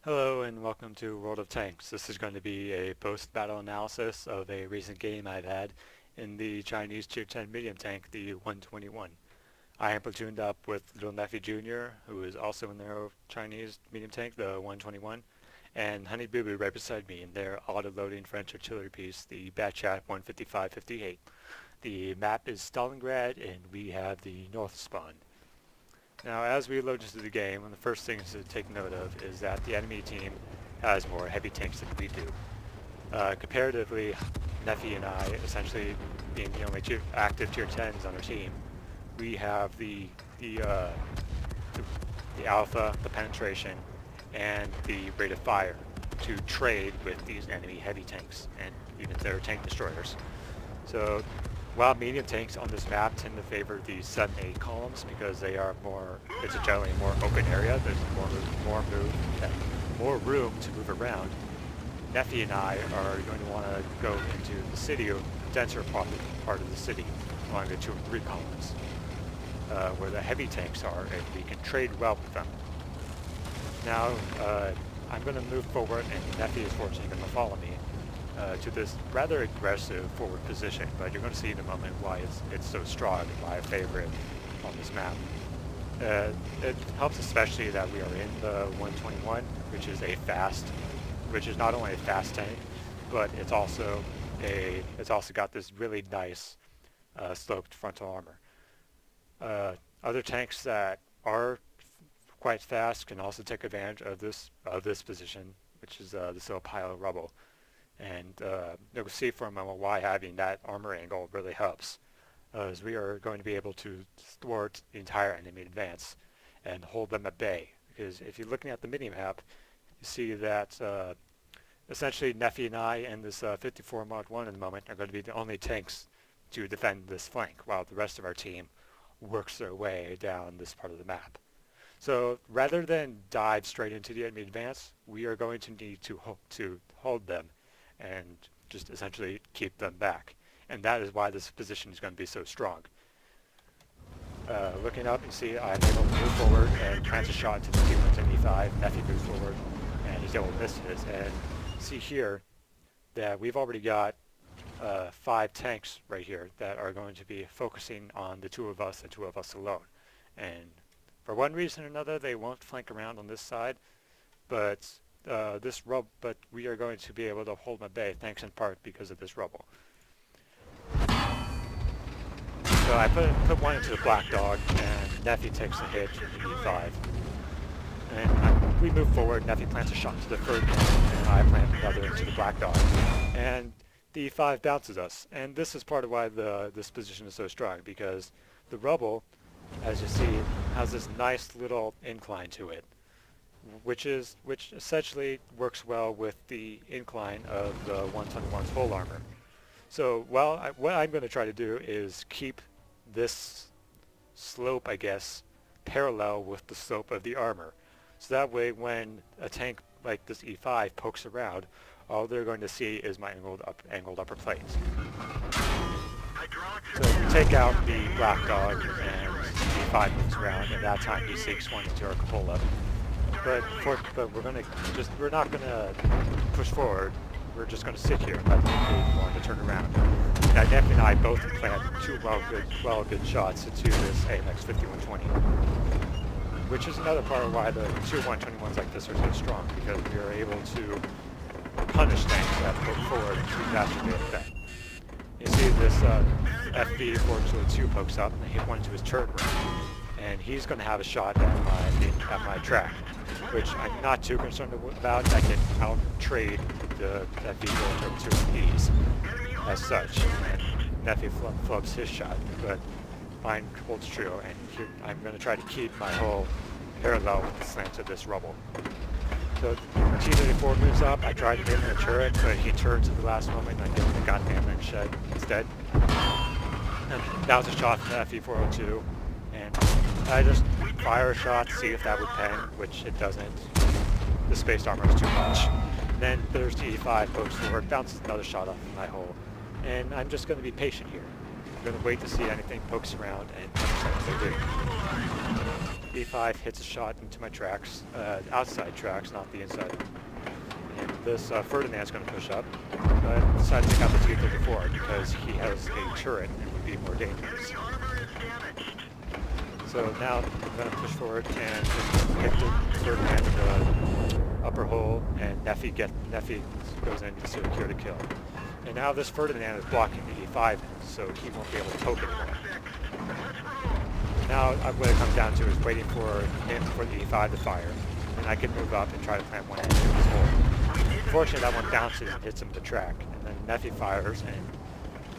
Hello and welcome to World of Tanks. This is going to be a post-battle analysis of a recent game I've had in the Chinese Tier 10 medium tank, the 121. I am platooned up with Little Neffy Jr., who is also in their Chinese medium tank, the 121, and Honey Boo Boo right beside me in their auto-loading French artillery piece, the Batchat 155-58. The map is Stalingrad and we have the north spawn. Now, as we load into the game, one of the first things to take note of is that the enemy team has more heavy tanks than we do. Comparatively, Neffy and I, essentially being the only two active tier 10s on our team, we have the alpha, the penetration, and the rate of fire to trade with these enemy heavy tanks and even their tank destroyers. So while medium tanks on this map tend to favor the 7-8 columns because they are it's a generally more open area, there's more room to move around. Neffy and I are going to want to go into the city, or denser part of the city, along the 2 and 3 columns, where the heavy tanks are, and we can trade well with them. Now, I'm going to move forward, and Neffy is fortunately going to follow me to this rather aggressive forward position, but you're going to see in a moment why it's so strong and why I favor it on this map. It helps especially that we are in the 121, which is not only a fast tank, but it's also got this really nice sloped frontal armor. Other tanks that are quite fast can also take advantage of this position, which is this little pile of rubble. And you'll see for a moment why having that armor angle really helps, as we are going to be able to thwart the entire enemy advance and hold them at bay. Because if you're looking at the mini-map, you see that essentially Neffy and I and this 54 Mod 1 at the moment are going to be the only tanks to defend this flank, while the rest of our team works their way down this part of the map. So rather than dive straight into the enemy advance, we are going to need to hold them and just essentially keep them back. And that is why this position is going to be so strong. Looking up, you see I'm able to move forward and plant a shot into the T-1 E5. Neffy moves forward, and he's able to miss his. And see here that we've already got 5 tanks right here that are going to be focusing on the 2 of us and 2 of us alone. And for one reason or another, they won't flank around on this side, but we are going to be able to hold them at bay, thanks in part because of this rubble. So I put one into the black dog, and Neffy takes a hit in the E5. And we move forward, Neffy plants a shot into the third man, and I plant another into the black dog. And the E5 bounces us. And this is part of why this position is so strong, because the rubble, as you see, has this nice little incline to it, which essentially works well with the incline of the 121's full armor. So what I'm going to try to do is keep this slope, I guess, parallel with the slope of the armor. So that way when a tank like this E5 pokes around, all they're going to see is my angled upper plate. So we take out the black dog and E5 moves around, and that time he sinks one into our cupola. But we're not gonna push forward. We're just gonna sit here and let the one to turn around. Now Neffy and I both plant 2 good shots into this AMX 5120, which is another part of why the 2 121s like this are so strong, because we are able to punish tanks that poke forward to faster than that. You see this FB 422 pokes up and they hit one into his turret ring, and he's going to have a shot at my track, which I'm not too concerned about. I can out-trade the FB 422 with ease as such, and Neffy flubs his shot, but mine holds true, and I'm going to try to keep my hull parallel with the slant of this rubble. So T-34 moves up, I try to hit him in the turret, but he turns at the last moment and I give him the goddamn ring shed instead. And that was a shot from the FE402, and I just fire a shot, see if that would pen, which it doesn't. The spaced armor is too much. And then there's T-5 pokes forward, bounces another shot off of my hull, and I'm just going to be patient here. I'm going to wait to see anything pokes around and understand what they do. E5 hits a shot into my tracks, outside tracks, not the inside. And this Ferdinand's going to push up, but decides to take out the T-34 because he has a turret and would be more dangerous. So now I'm going to push forward and just hit the Ferdinand in the upper hole, and Neffy goes in to secure the kill. And now this Ferdinand is blocking the E5, so he won't be able to poke anymore. Now what it comes down to is waiting for him for the E5 to fire, and I can move up and try to plant one end in his hole. Unfortunately, that one bounces and hits him with the track, and then Neffy fires and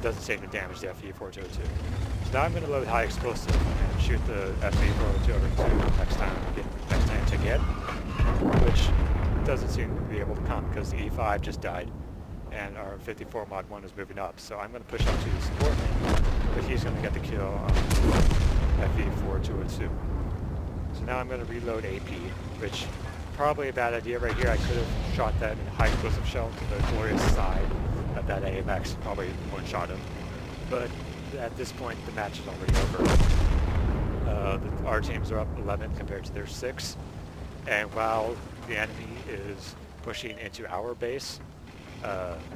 doesn't save the damage to FE402. So now I'm going to load high explosive and shoot the FE402 over to next time to get, which doesn't seem to be able to come because the E5 just died, and our 54 mod 1 is moving up. So I'm going to push up to the support lane, but he's going to get the kill on FE4202. So now I'm going to reload AP, which probably a bad idea right here. I could have shot that high explosive shell to the glorious side of that AMX, probably one-shot him. But at this point, the match is already over. Our teams are up 11 compared to their 6, and while the enemy is pushing into our base,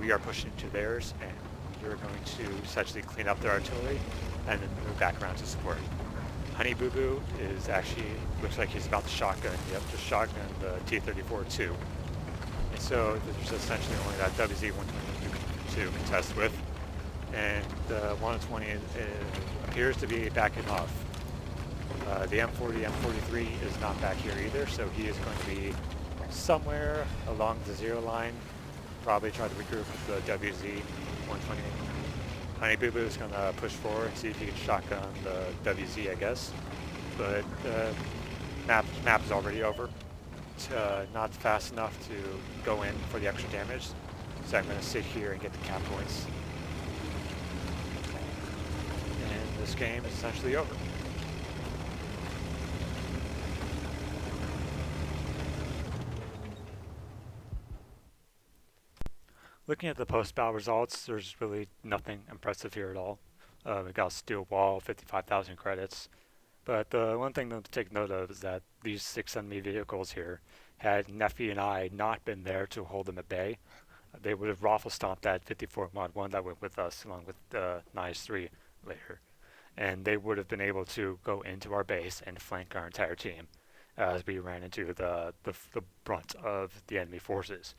we are pushing to theirs, and we're going to essentially clean up their artillery and then move back around to support. Honey Boo Boo is actually, looks like he's about to shotgun, just shotgun the T-34-2. And so there's essentially only that WZ-120 to contest with, and the 120 appears to be backing off. The M40, M43 is not back here either, so he is going to be somewhere along the 0 line, probably try to regroup with the WZ-120. Honey Boo Boo is going to push forward and see if he can shotgun the WZ, I guess. But map is already over. It's not fast enough to go in for the extra damage, so I'm going to sit here and get the cap points. And this game is essentially over. Looking at the post-battle results, there's really nothing impressive here at all. We got a steel wall, 55,000 credits. But the one thing to take note of is that these 6 enemy vehicles here, had Neffy and I not been there to hold them at bay, they would have raffle stomped that 54 mod 1 that went with us, along with Nice 3 later. And they would have been able to go into our base and flank our entire team as we ran into the brunt of the enemy forces.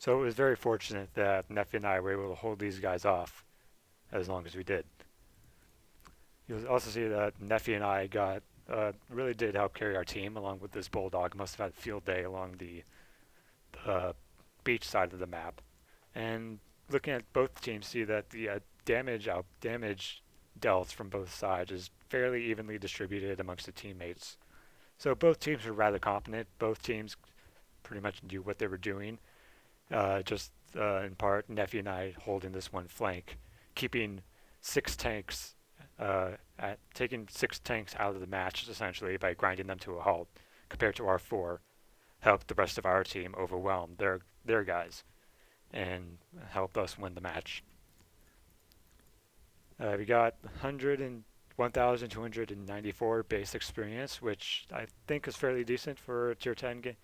So it was very fortunate that Neffy and I were able to hold these guys off as long as we did. You'll also see that Neffy and I really did help carry our team along with this Bulldog. Must have had a field day along the beach side of the map. And looking at both teams, see that the damage dealt from both sides is fairly evenly distributed amongst the teammates. So both teams were rather competent. Both teams pretty much knew what they were doing. In part, Neffy and I holding this one flank, keeping 6 tanks, taking 6 tanks out of the match essentially by grinding them to a halt, compared to our 4, helped the rest of our team overwhelm their guys, and helped us win the match. We got 1,294 base experience, which I think is fairly decent for a tier 10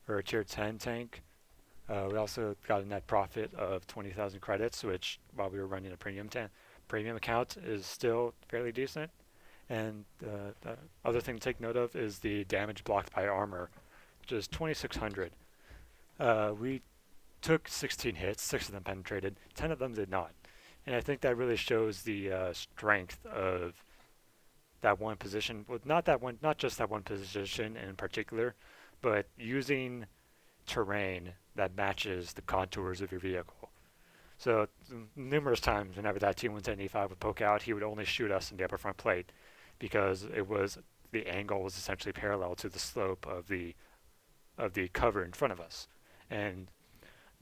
for a tier 10 tank. We also got a net profit of 20,000 credits, which, while we were running a premium account, is still fairly decent. And the other thing to take note of is the damage blocked by armor, which is 2,600. We took 16 hits, 6 of them penetrated, 10 of them did not. And I think that really shows the strength of that one position. Well, not just that one position in particular, but using terrain that matches the contours of your vehicle. So numerous times whenever that T-110 E5 would poke out, he would only shoot us in the upper front plate because the angle was essentially parallel to the slope of the cover in front of us. And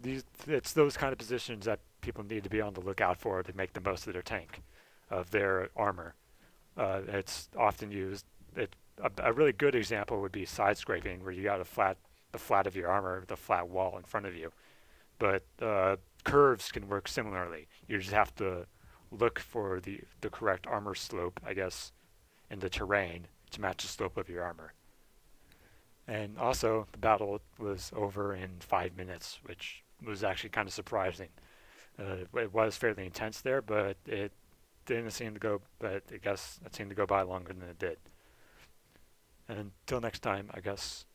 it's those kind of positions that people need to be on the lookout for to make the most of their tank, of their armor. It's often used. A really good example would be side scraping, where you got the flat of your armor, the flat wall in front of you. But curves can work similarly. You just have to look for the correct armor slope, I guess, in the terrain to match the slope of your armor. And also, the battle was over in 5 minutes, which was actually kind of surprising. It was fairly intense there, but it didn't seem to go. But I guess it seemed to go by longer than it did. And until next time, I guess